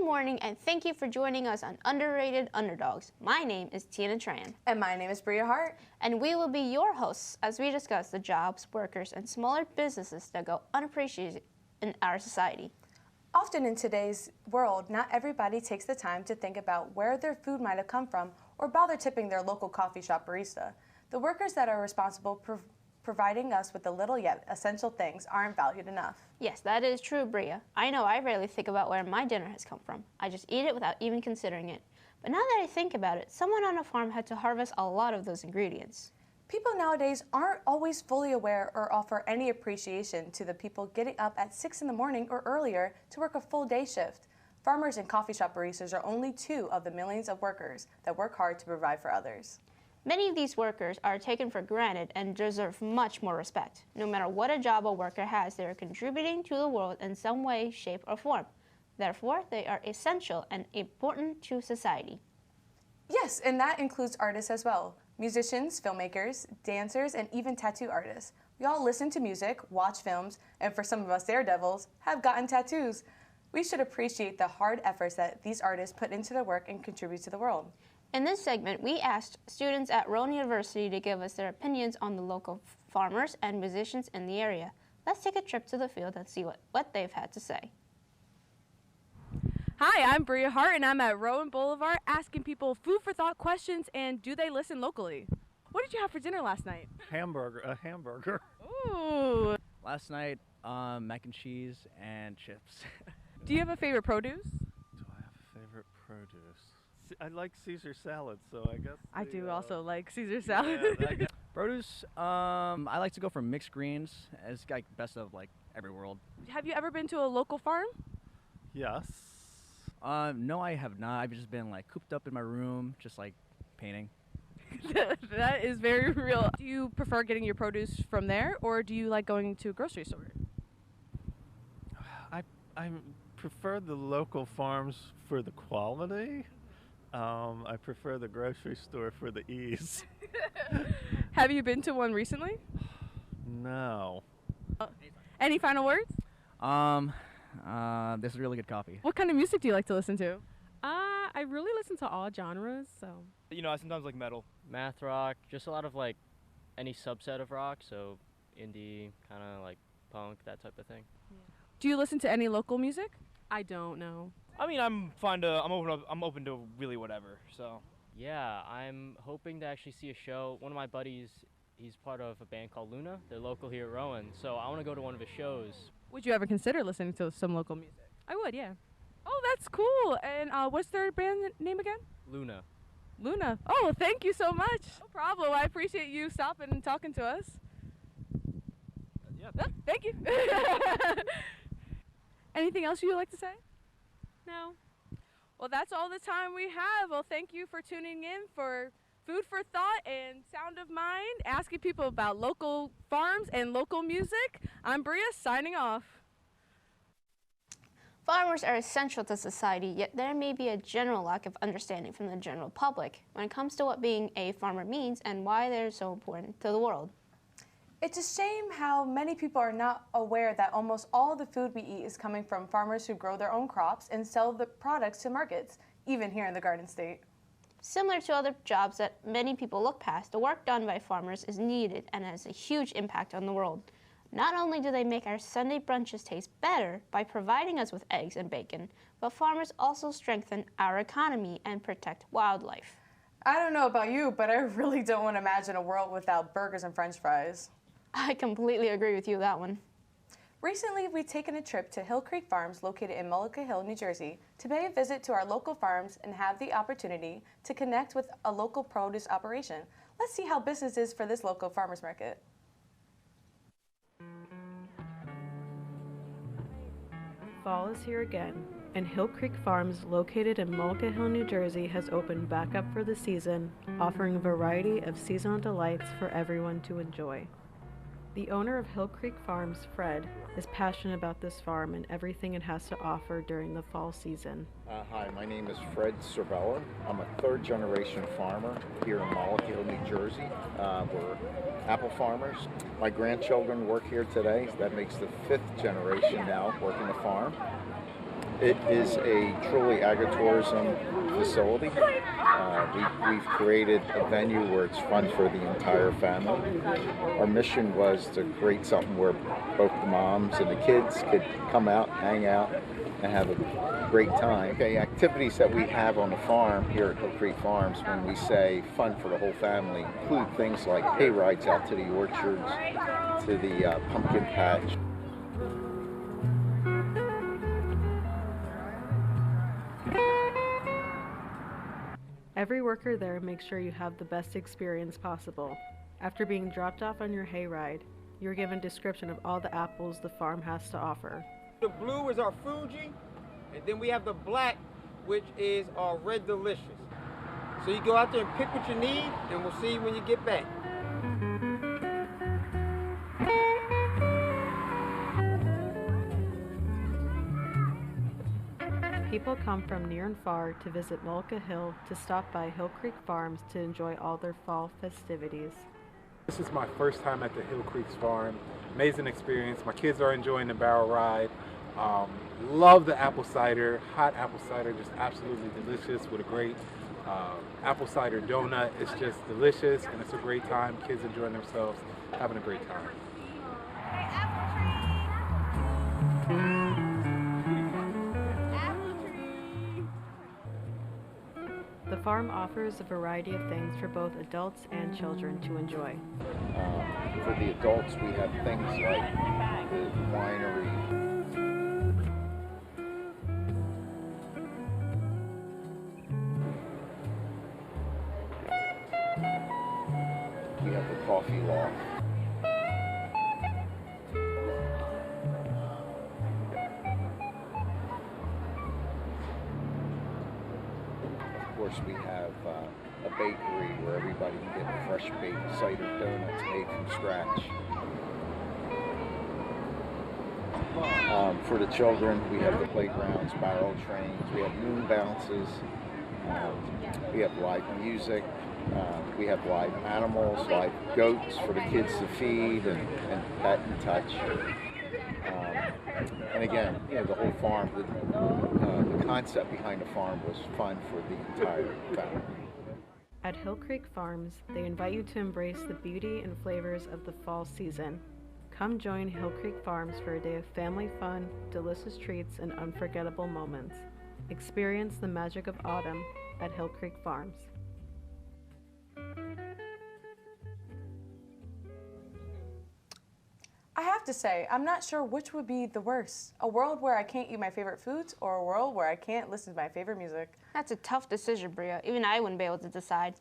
Good morning, and thank you for joining us on Underrated Underdogs. My name is Tina Tran. And my name is Bria Hart. And we will be your hosts as we discuss the jobs, workers, and smaller businesses that go unappreciated in our society. Often in today's world, not everybody takes the time to think about where their food might have come from or bother tipping their local coffee shop barista. The workers that are responsible providing us with the little yet essential things aren't valued enough. Yes, that is true, Bria. I know I rarely think about where my dinner has come from. I just eat it without even considering it. But now that I think about it, someone on a farm had to harvest a lot of those ingredients. People nowadays aren't always fully aware or offer any appreciation to the people getting up at 6 in the morning or earlier to work a full day shift. Farmers and coffee shop baristas are only two of the millions of workers that work hard to provide for others. Many of these workers are taken for granted and deserve much more respect. No matter what a job a worker has, they are contributing to the world in some way, shape, or form. Therefore, they are essential and important to society. Yes, and that includes artists as well. Musicians, filmmakers, dancers, and even tattoo artists. We all listen to music, watch films, and for some of us daredevils, have gotten tattoos. We should appreciate the hard efforts that these artists put into their work and contribute to the world. In this segment, we asked students at Rowan University to give us their opinions on the local farmers and musicians in the area. Let's take a trip to the field and see what they've had to say. Hi, I'm Bria Hart, and I'm at Rowan Boulevard asking people food for thought questions and do they listen locally? What did you have for dinner last night? A hamburger. Ooh. Last night, mac and cheese and chips. Do you have a favorite produce? Do I have a favorite produce? I like Caesar salad, so I guess. I do also like Caesar salad. Yeah, Produce, I like to go for mixed greens. It's like best of like every world. Have you ever been to a local farm? yes. No, I have not. I've just been like cooped up in my room, just like painting. That is very real. Do you prefer getting your produce from there, or do you like going to a grocery store? I prefer the local farms for the quality. I prefer the grocery store for the ease. Have you been to one recently? No. Any final words? This is really good coffee. What kind of music do you like to listen to? I really listen to all genres, so. You know, I sometimes like metal, math rock, just a lot of like any subset of rock, so indie, kind of like punk, that type of thing. Do you listen to any local music? I don't know. I mean, I'm open to really whatever. So yeah, I'm hoping to actually see a show. One of my buddies, he's part of a band called Luna. They're local here at Rowan, so I want to go to one of his shows. Would you ever consider listening to some local music? I would, yeah. Oh, that's cool. And what's their band name again? Luna. Luna. Oh, thank you so much. No problem. I appreciate you stopping and talking to us. Yeah. Thank you. Anything else you'd like to say? No. Well, that's all the time we have. Well, thank you for tuning in for Food for Thought and Sound of Mind, asking people about local farms and local music. I'm Bria, signing off. Farmers are essential to society, yet there may be a general lack of understanding from the general public when it comes to what being a farmer means and why they're so important to the world. It's a shame how many people are not aware that almost all the food we eat is coming from farmers who grow their own crops and sell the products to markets, even here in the Garden State. Similar to other jobs that many people look past, the work done by farmers is needed and has a huge impact on the world. Not only do they make our Sunday brunches taste better by providing us with eggs and bacon, but farmers also strengthen our economy and protect wildlife. I don't know about you, but I really don't want to imagine a world without burgers and French fries. I completely agree with you that one. Recently, we've taken a trip to Hill Creek Farms located in Mullica Hill, New Jersey, to pay a visit to our local farms and have the opportunity to connect with a local produce operation. Let's see how business is for this local farmers market. Fall is here again, and Hill Creek Farms, located in Mullica Hill, New Jersey, has opened back up for the season, offering a variety of seasonal delights for everyone to enjoy. The owner of Hill Creek Farms, Fred, is passionate about this farm and everything it has to offer during the fall season. Hi, my name is Fred Cervella. I'm a third-generation farmer here in Mullica Hill, New Jersey. We're apple farmers. My grandchildren work here today. That makes the fifth generation now working the farm. It is a truly agritourism facility. We've created a venue where it's fun for the entire family. Our mission was to create something where both the moms and the kids could come out, hang out, and have a great time. Okay, activities that we have on the farm here at Hill Creek Farms, when we say fun for the whole family, include things like hay rides out to the orchards, to the pumpkin patch. Every worker there makes sure you have the best experience possible. After being dropped off on your hayride, you're given a description of all the apples the farm has to offer. The blue is our Fuji, and then we have the black, which is our Red Delicious. So you go out there and pick what you need, and we'll see you when you get back. People come from near and far to visit Mullica Hill to stop by Hill Creek Farms to enjoy all their fall festivities. This is my first time at the Hill Creeks Farm. Amazing experience. My kids are enjoying the barrel ride. Love the apple cider. Hot apple cider, just absolutely delicious with a great apple cider donut. It's just delicious and it's a great time. Kids enjoying themselves, having a great time. The farm offers a variety of things for both adults and children to enjoy. For the adults, we have things like the winery. We have the coffee loft. Of course, we have a bakery where everybody can get fresh baked cider donuts made from scratch. For the children, we have the playgrounds, barrel trains, we have moon bounces, we have live music, we have live animals, live goats for the kids to feed and pet and touch. And again, you know, the whole farm, the concept behind the farm was fun for the entire family. At Hill Creek Farms, they invite you to embrace the beauty and flavors of the fall season. Come join Hill Creek Farms for a day of family fun, delicious treats, and unforgettable moments. Experience the magic of autumn at Hill Creek Farms. I have to say, I'm not sure which would be the worst. A world where I can't eat my favorite foods or a world where I can't listen to my favorite music. That's a tough decision, Bria. Even I wouldn't be able to decide.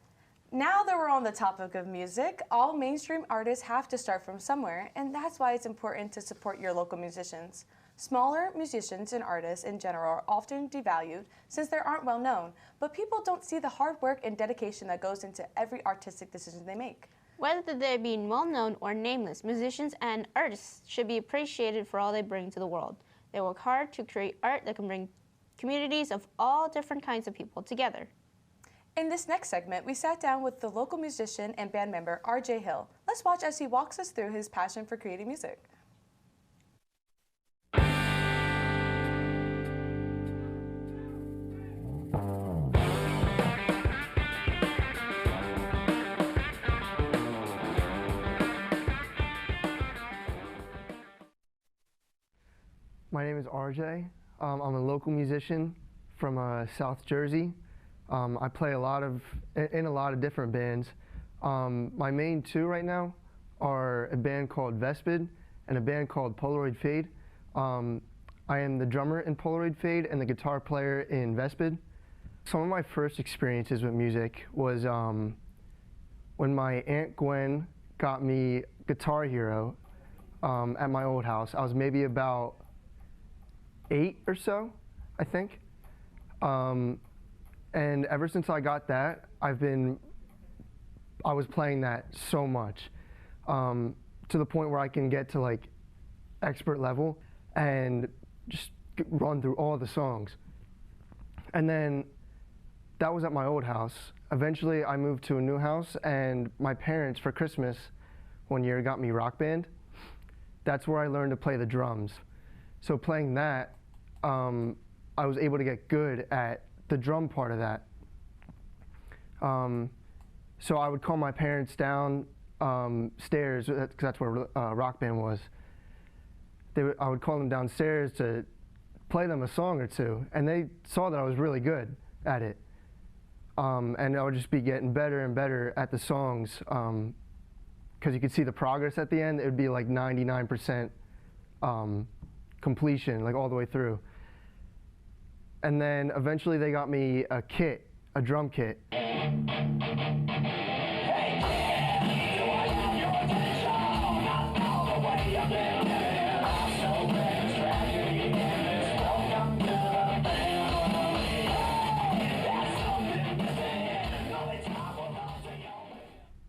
Now that we're on the topic of music, all mainstream artists have to start from somewhere, and that's why it's important to support your local musicians. Smaller musicians and artists in general are often devalued since they aren't well known, but people don't see the hard work and dedication that goes into every artistic decision they make. Whether they be well-known or nameless, musicians and artists should be appreciated for all they bring to the world. They work hard to create art that can bring communities of all different kinds of people together. In this next segment, we sat down with the local musician and band member RJ Hill. Let's watch as he walks us through his passion for creating music. My name is RJ. I'm a local musician from South Jersey. I play in a lot of different bands. My main two right now are a band called Vespid and a band called Polaroid Fade. I am the drummer in Polaroid Fade and the guitar player in Vespid. Some of my first experiences with music was when my Aunt Gwen got me Guitar Hero at my old house. I was maybe about 8 or so, I think. And ever since I got that, I was playing that so much to the point where I can get to like expert level and just run through all the songs. And then that was at my old house. Eventually I moved to a new house, and my parents for Christmas one year got me Rock Band. That's where I learned to play the drums. So playing that, I I was able to get good at the drum part of that. So I would call my parents down stairs, because that's where Rock Band was. I would call them downstairs to play them a song or two, and they saw that I was really good at it. And I would just be getting better and better at the songs, because you could see the progress at the end. It would be like 99% completion, like all the way through. And then eventually they got me a kit, a drum kit.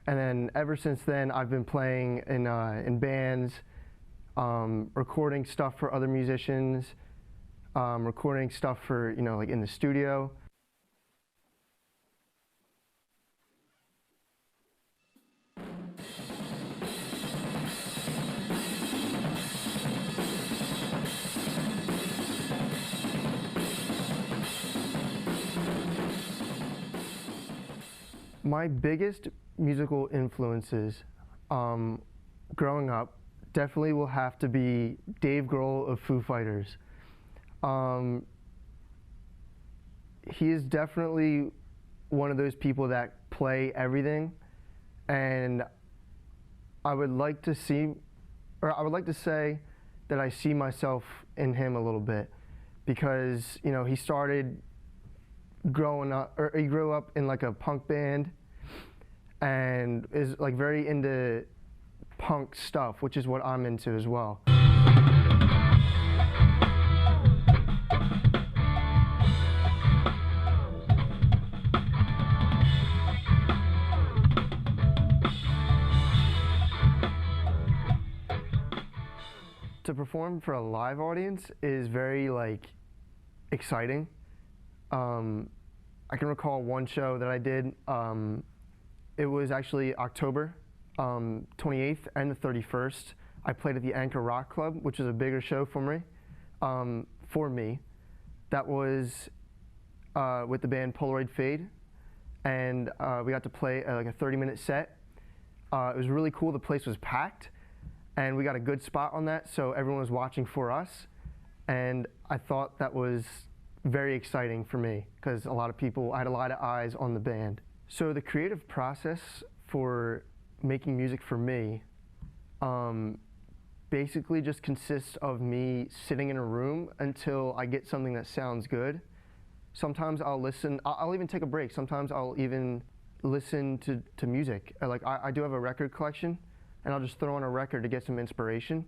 And then ever since then, I've been playing in bands, recording stuff for other musicians, recording stuff for, like in the studio. My biggest musical influences growing up definitely will have to be Dave Grohl of Foo Fighters. He is definitely one of those people that play everything, and I would like to say that I see myself in him a little bit, because he started growing up, or he grew up in like a punk band and is like very into punk stuff, which is what I'm into as well. To perform for a live audience is very exciting. I can recall one show that I did. It was actually October 28th and the 31st. I played at the Anchor Rock Club, which is a bigger show for me. That was with the band Polaroid Fade, and we got to play like a 30-minute set. It was really cool. The place was packed, and we got a good spot on that, so everyone was watching for us, and I thought that was very exciting for me, because I had a lot of eyes on the band. So the creative process for making music for me basically just consists of me sitting in a room until I get something that sounds good. Sometimes I'll listen, I'll even take a break. Sometimes I'll even listen to music. I do have a record collection, and I'll just throw on a record to get some inspiration.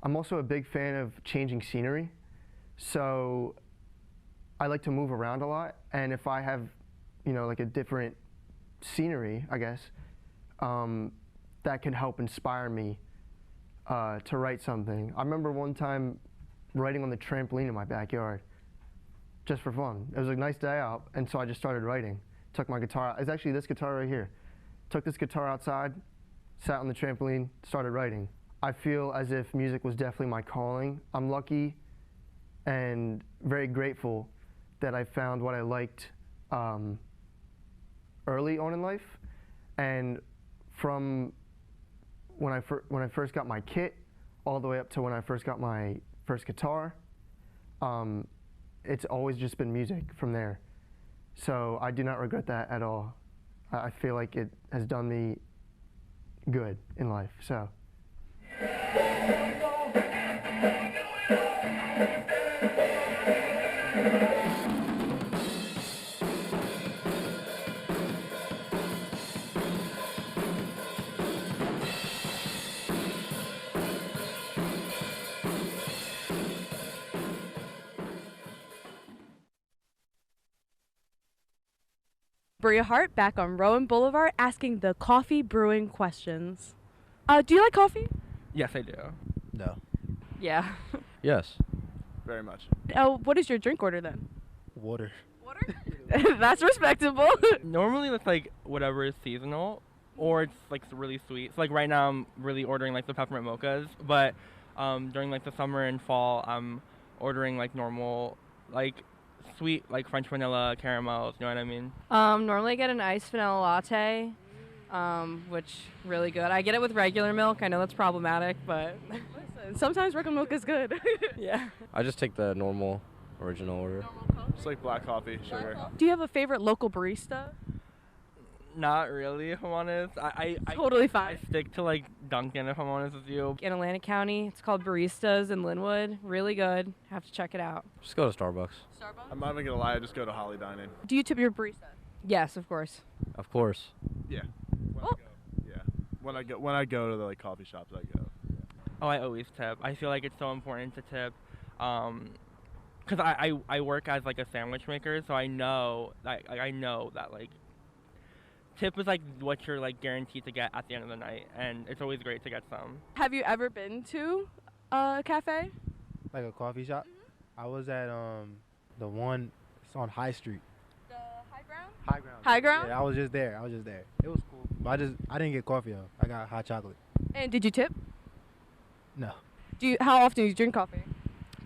I'm also a big fan of changing scenery, so I like to move around a lot, and if I have, like a different scenery, I guess, that can help inspire me to write something. I remember one time writing on the trampoline in my backyard, just for fun. It was a nice day out, and so I just started writing. Took my guitar out. It's actually this guitar right here. Took this guitar outside, sat on the trampoline, started writing. I feel as if music was definitely my calling. I'm lucky and very grateful that I found what I liked early on in life, and from when I first got my kit all the way up to when I first got my first guitar, it's always just been music from there. So I do not regret that at all. I feel like it has done me good in life. So. Bria Hart back on Rowan Boulevard asking the coffee brewing questions. Do you like coffee? Yes, I do. No. Yeah. Yes. Very much. What is your drink order then? Water. Water? That's respectable. Normally it's like whatever is seasonal, or it's like really sweet. So like right now I'm really ordering like the peppermint mochas, but during like the summer and fall I'm ordering like normal, like sweet, like French vanilla caramels, you know what I mean? Normally I get an iced vanilla latte, which really good. I get it with regular milk. I know that's problematic, but listen, sometimes regular milk is good. Yeah. I just take the normal original order. Just like black coffee, sugar. Do you have a favorite local barista? Not really, if I'm honest. I Totally fine. I stick to like Dunkin', if I'm honest with you. In Atlantic County, it's called Baristas in Linwood. Really good. Have to check it out. Just go to Starbucks. I'm not even gonna lie, I just go to Holly Dining. Do you tip your barista? Yes, of course. Of course. Yeah. When I go to the like coffee shops, I go. Oh, I always tip. I feel like it's so important to tip. Cause I work as like a sandwich maker, so I know that like tip is like what you're like guaranteed to get at the end of the night, and it's always great to get some. Have you ever been to a cafe? Like a coffee shop? I was at the one, it's on High Street. The High Ground? High Ground. High Ground? Yeah, I was just there. It was cool. But I didn't get coffee though. I got hot chocolate. And did you tip? No. How often do you drink coffee?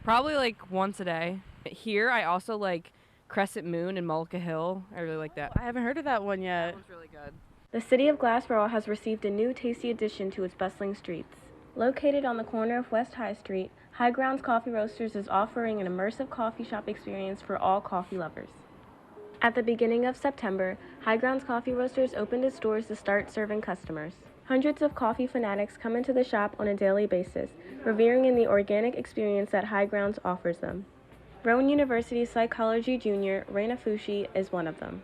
Probably like once a day. Here I also like Crescent Moon and Mullica Hill. I really like that. I haven't heard of that one yet. That one's really good. The city of Glassboro has received a new tasty addition to its bustling streets. Located on the corner of West High Street, High Grounds Coffee Roasters is offering an immersive coffee shop experience for all coffee lovers. At the beginning of September, High Grounds Coffee Roasters opened its doors to start serving customers. Hundreds of coffee fanatics come into the shop on a daily basis, revering in the organic experience that High Grounds offers them. Rowan University psychology junior Raina Fushi is one of them.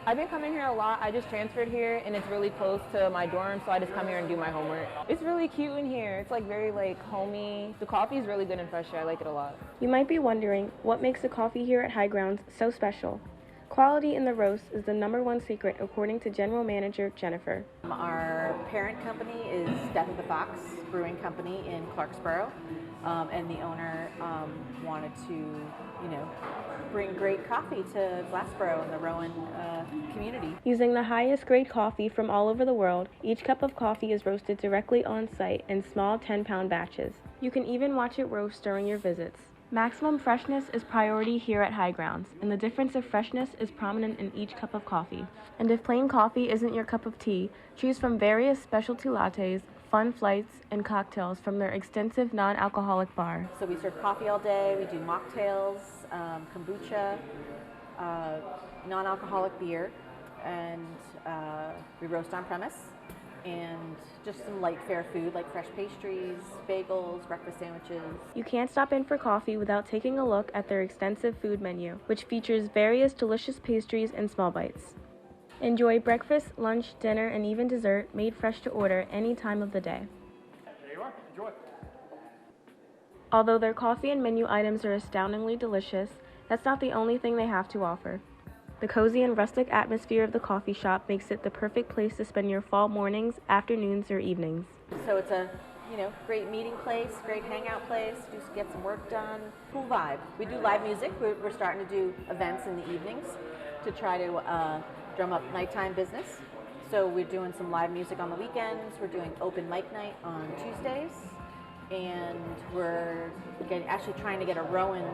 I've been coming here a lot. I just transferred here and it's really close to my dorm, so I just come here and do my homework. It's really cute in here. It's like very like homey. The coffee is really good and fresh here. I like it a lot. You might be wondering what makes the coffee here at High Grounds so special. Quality in the roast is the #1 secret according to General Manager Jennifer. Our parent company is Death of the Fox Brewing Company in Clarksboro, and the owner wanted to, bring great coffee to Glassboro and the Rowan community. Using the highest grade coffee from all over the world, each cup of coffee is roasted directly on site in small 10-pound batches. You can even watch it roast during your visits. Maximum freshness is priority here at High Grounds, and the difference of freshness is prominent in each cup of coffee. And if plain coffee isn't your cup of tea, choose from various specialty lattes, fun flights, and cocktails from their extensive non-alcoholic bar. So we serve coffee all day, we do mocktails, kombucha, non-alcoholic beer, and we roast on premise. And just some light fare food like fresh pastries, bagels, breakfast sandwiches. You can't stop in for coffee without taking a look at their extensive food menu, which features various delicious pastries and small bites. Enjoy breakfast, lunch, dinner, and even dessert made fresh to order any time of the day. There you are. Enjoy. Although their coffee and menu items are astoundingly delicious, that's not the only thing they have to offer. The cozy and rustic atmosphere of the coffee shop makes it the perfect place to spend your fall mornings, afternoons, or evenings. So it's a, great meeting place, great hangout place, just get some work done, cool vibe. We do live music. We're starting to do events in the evenings to try to drum up nighttime business. So we're doing some live music on the weekends. We're doing open mic night on Tuesdays, and we're actually trying to get a Rowan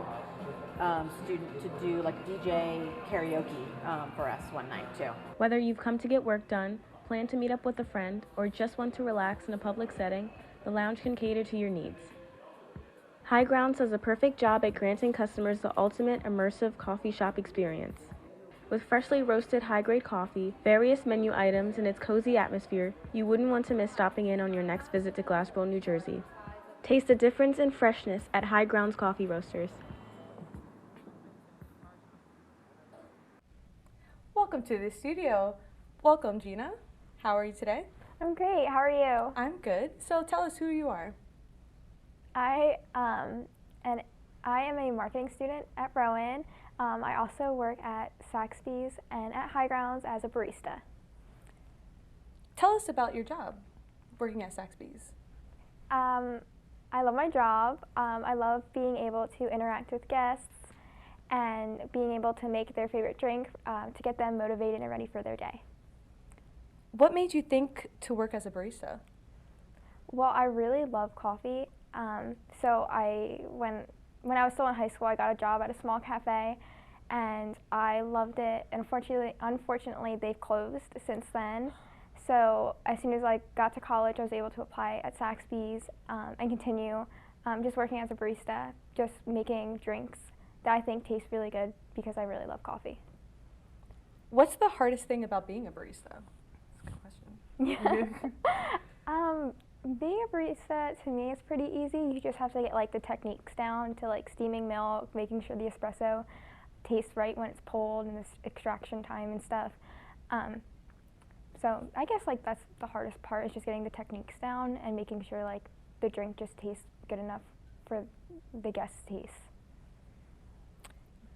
student to do like DJ karaoke for us one night too. Whether you've come to get work done, plan to meet up with a friend, or just want to relax in a public setting, the lounge can cater to your needs. High Grounds does a perfect job at granting customers the ultimate immersive coffee shop experience. With freshly roasted high-grade coffee, various menu items, and its cozy atmosphere, you wouldn't want to miss stopping in on your next visit to Glassboro, New Jersey. Taste the difference in freshness at High Grounds Coffee Roasters. Welcome to the studio. Welcome, Gina. How are you today? I'm great. How are you? I'm good. So tell us who you are. I am a marketing student at Rowan. I also work at Saxby's and at High Grounds as a barista. Tell us about your job working at Saxby's. I love my job. I love being able to interact with guests and being able to make their favorite drink to get them motivated and ready for their day. What made you think to work as a barista? Well, I really love coffee. So when when I was still in high school, I got a job at a small cafe, and I loved it. And unfortunately, they've closed since then. So as soon as I got to college, I was able to apply at Saxby's and continue just working as a barista, just making drinks that I think taste really good because I really love coffee. What's the hardest thing about being a barista? That's a good question. Being a barista, to me, is pretty easy. You just have to get like the techniques down to like steaming milk, making sure the espresso tastes right when it's pulled, and this extraction time and stuff. So I guess like that's the hardest part, is just getting the techniques down and making sure like the drink just tastes good enough for the guest's taste.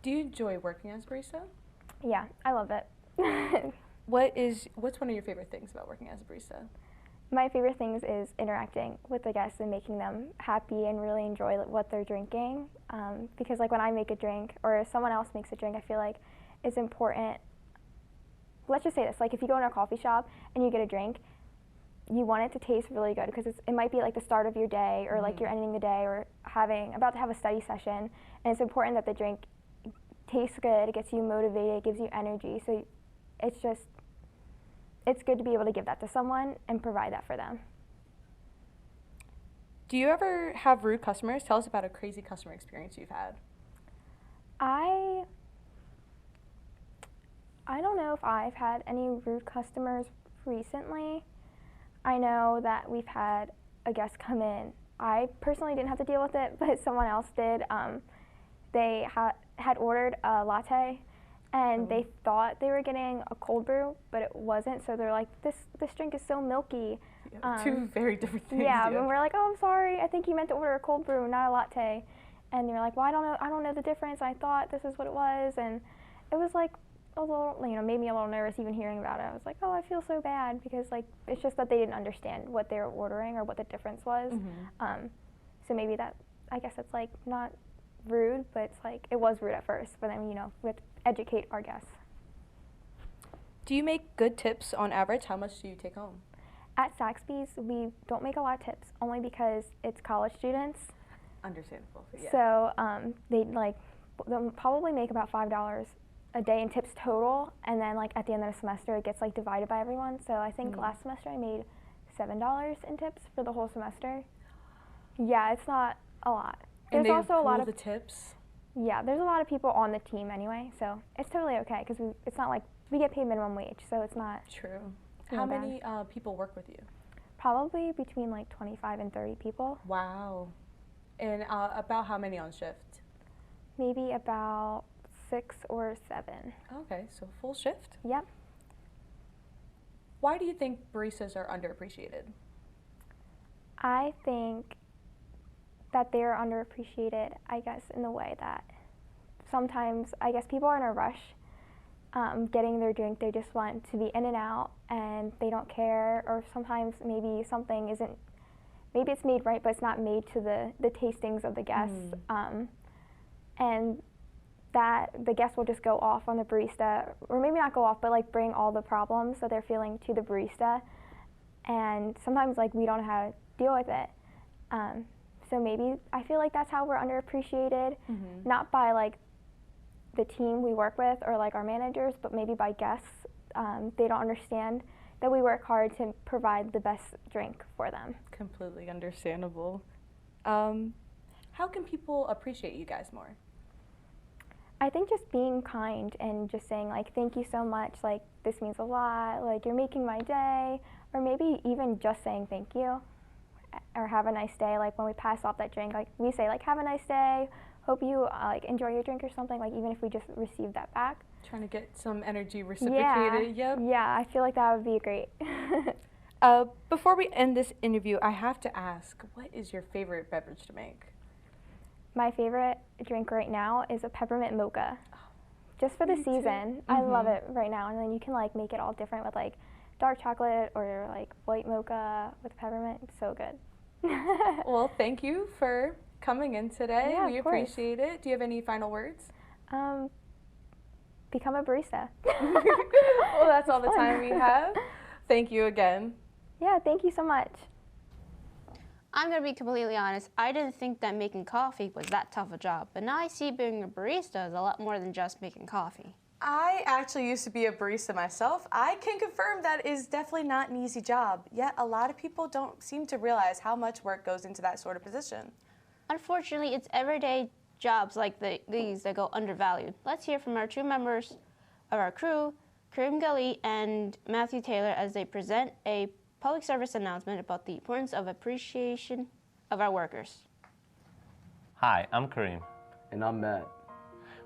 Do you enjoy working as a barista? Yeah, I love it. What's one of your favorite things about working as a barista? My favorite things is interacting with the guests and making them happy and really enjoy what they're drinking. Because like when I make a drink or if someone else makes a drink, I feel like it's important. Let's just say this, like if you go in a coffee shop and you get a drink, you want it to taste really good because it might be like the start of your day, or like you're ending the day, or about to have a study session, and it's important that the drink tastes good, it gets you motivated, it gives you energy. So it's good to be able to give that to someone and provide that for them. Do you ever have rude customers? Tell us about a crazy customer experience you've had. I don't know if I've had any rude customers recently. I know that we've had a guest come in. I personally didn't have to deal with it, but someone else did. They had ordered a latte, and they thought they were getting a cold brew, but it wasn't. So they're like, "This drink is so milky." Two very different things. Yeah, and we're like, "Oh, I'm sorry. I think you meant to order a cold brew, not a latte." And they're like, "Well, I don't know the difference. I thought this is what it was." And it was like a little, made me a little nervous even hearing about it. I was like, "Oh, I feel so bad," because like it's just that they didn't understand what they were ordering or what the difference was. So maybe that, I guess it's like not rude, but it's like it was rude at first. But then we have to educate our guests. Do you make good tips on average? How much do you take home? At Saxby's, we don't make a lot of tips, only because it's college students. Understandable. Yeah. So they'll probably make about $5 a day in tips total, and then like at the end of the semester it gets like divided by everyone. So I think last semester I made $7 in tips for the whole semester. Yeah, it's not a lot. And there's also a lot of the tips. Yeah, there's a lot of people on the team anyway, so it's totally okay because it's not like we get paid minimum wage, so it's not true. How many people work with you? Probably between like 25 and 30 people. Wow. And about how many on shift? Maybe about 6 or 7. Okay, so full shift? Yep. Why do you think baristas are underappreciated? I think that they're underappreciated, I guess, in the way that sometimes, I guess, people are in a rush getting their drink. They just want to be in and out, and they don't care. Or sometimes maybe something isn't, maybe it's made right, but it's not made to the tastings of the guests. And that the guest will just go off on the barista, or maybe not go off, but like bring all the problems that they're feeling to the barista. And sometimes like we don't know how to deal with it. So maybe I feel like that's how we're underappreciated, not by like the team we work with or like our managers, but maybe by guests. They don't understand that we work hard to provide the best drink for them. Completely understandable. How can people appreciate you guys more? I think just being kind and just saying like, "Thank you so much, like this means a lot, like you're making my day," or maybe even just saying thank you or have a nice day. Like when we pass off that drink, like we say like, "Have a nice day, hope you like enjoy your drink," or something, like even if we just receive that back. Trying to get some energy reciprocated. Yeah, yeah, I feel like that would be great. Before we end this interview, I have to ask, what is your favorite beverage to make? My favorite drink right now is a peppermint mocha. Just for the season. I love it right now. And then you can like make it all different with like dark chocolate or like white mocha with peppermint. It's so good. Well, thank you for coming in today. Yeah, we appreciate it. Do you have any final words? Become a barista. Well, that's all the time we have. Thank you again. Yeah, thank you so much. I'm going to be completely honest, I didn't think that making coffee was that tough a job, but now I see being a barista is a lot more than just making coffee. I actually used to be a barista myself. I can confirm that is definitely not an easy job, yet a lot of people don't seem to realize how much work goes into that sort of position. Unfortunately, it's everyday jobs like these that go undervalued. Let's hear from our two members of our crew, Karim Gali and Matthew Taylor, as they present a public service announcement about the importance of appreciation of our workers. Hi, I'm Kareem. And I'm Matt.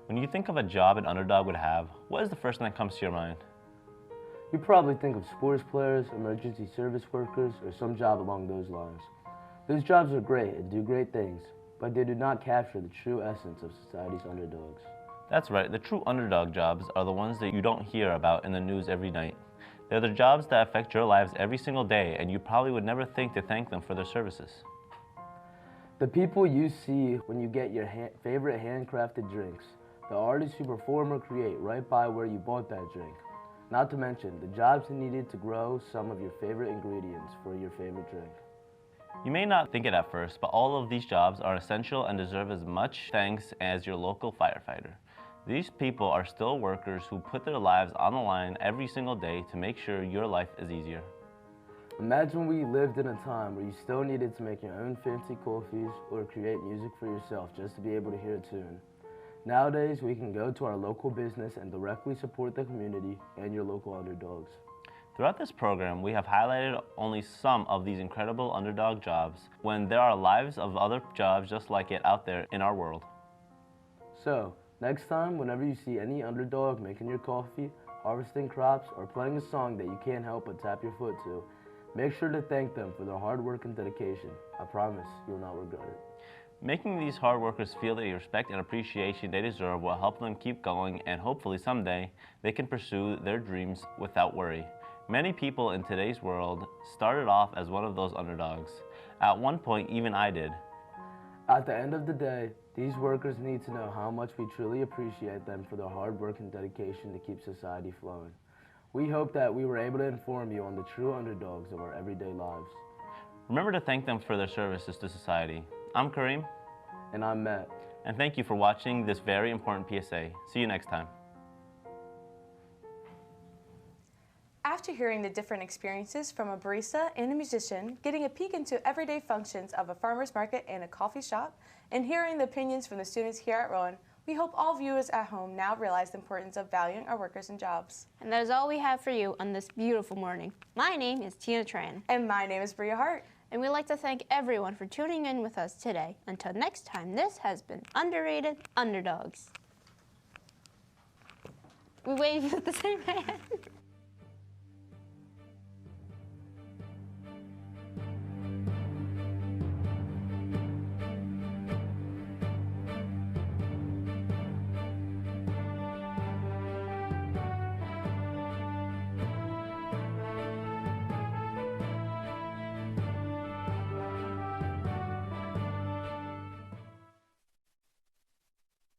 When you think of a job an underdog would have, what is the first thing that comes to your mind? You probably think of sports players, emergency service workers, or some job along those lines. Those jobs are great and do great things, but they do not capture the true essence of society's underdogs. That's right, the true underdog jobs are the ones that you don't hear about in the news every night. They're the jobs that affect your lives every single day, and you probably would never think to thank them for their services. The people you see when you get your favorite handcrafted drinks, the artists who perform or create right by where you bought that drink. Not to mention the jobs needed to grow some of your favorite ingredients for your favorite drink. You may not think it at first, but all of these jobs are essential and deserve as much thanks as your local firefighter. These people are still workers who put their lives on the line every single day to make sure your life is easier. Imagine we lived in a time where you still needed to make your own fancy coffees or create music for yourself just to be able to hear a tune. Nowadays, we can go to our local business and directly support the community and your local underdogs. Throughout this program, we have highlighted only some of these incredible underdog jobs when there are lives of other jobs just like it out there in our world. So, next time, whenever you see any underdog making your coffee, harvesting crops, or playing a song that you can't help but tap your foot to, make sure to thank them for their hard work and dedication. I promise you will not regret it. Making these hard workers feel the respect and appreciation they deserve will help them keep going, and hopefully someday they can pursue their dreams without worry. Many people in today's world started off as one of those underdogs. At one point, even I did. At the end of the day, these workers need to know how much we truly appreciate them for their hard work and dedication to keep society flowing. We hope that we were able to inform you on the true underdogs of our everyday lives. Remember to thank them for their services to society. I'm Kareem. And I'm Matt. And thank you for watching this very important PSA. See you next time. After hearing the different experiences from a barista and a musician, getting a peek into everyday functions of a farmer's market and a coffee shop, and hearing the opinions from the students here at Rowan, we hope all viewers at home now realize the importance of valuing our workers and jobs. And that is all we have for you on this beautiful morning. My name is Tina Tran. And my name is Bria Hart. And we'd like to thank everyone for tuning in with us today. Until next time, this has been Underrated Underdogs. We wave at the same hand.